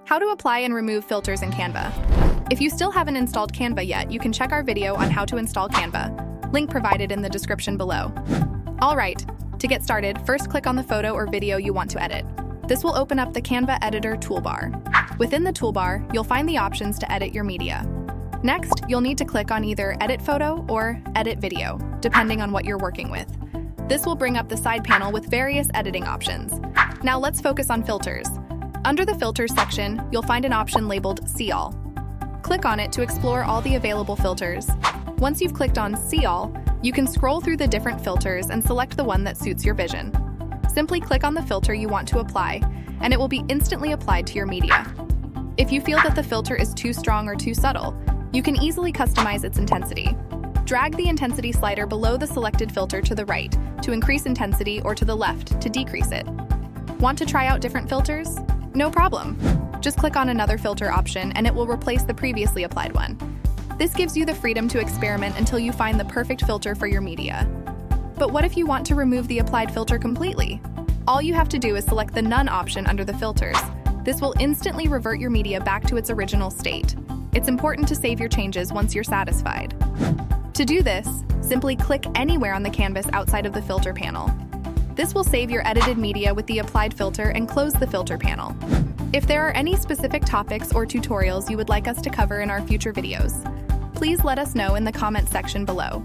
How to apply and remove filters in Canva. If you still haven't installed Canva yet, you can check our video on how to install Canva, link provided in the description below. All right, to get started, first click on the photo or video you want to edit. This will open up the Canva Editor toolbar. Within the toolbar, you'll find the options to edit your media. Next, you'll need to click on either Edit Photo or Edit Video, depending on what you're working with. This will bring up the side panel with various editing options. Now let's focus on filters. Under the Filters section, you'll find an option labeled See All. Click on it to explore all the available filters. Once you've clicked on See All, you can scroll through the different filters and select the one that suits your vision. Simply click on the filter you want to apply, and it will be instantly applied to your media. If you feel that the filter is too strong or too subtle, you can easily customize its intensity. Drag the intensity slider below the selected filter to the right to increase intensity or to the left to decrease it. Want to try out different filters? No problem. Just click on another filter option and it will replace the previously applied one. This gives you the freedom to experiment until you find the perfect filter for your media. But what if you want to remove the applied filter completely? All you have to do is select the None option under the filters. This will instantly revert your media back to its original state. It's important to save your changes once you're satisfied. To do this, simply click anywhere on the canvas outside of the filter panel. This will save your edited media with the applied filter and close the filter panel. If there are any specific topics or tutorials you would like us to cover in our future videos, please let us know in the comment section below.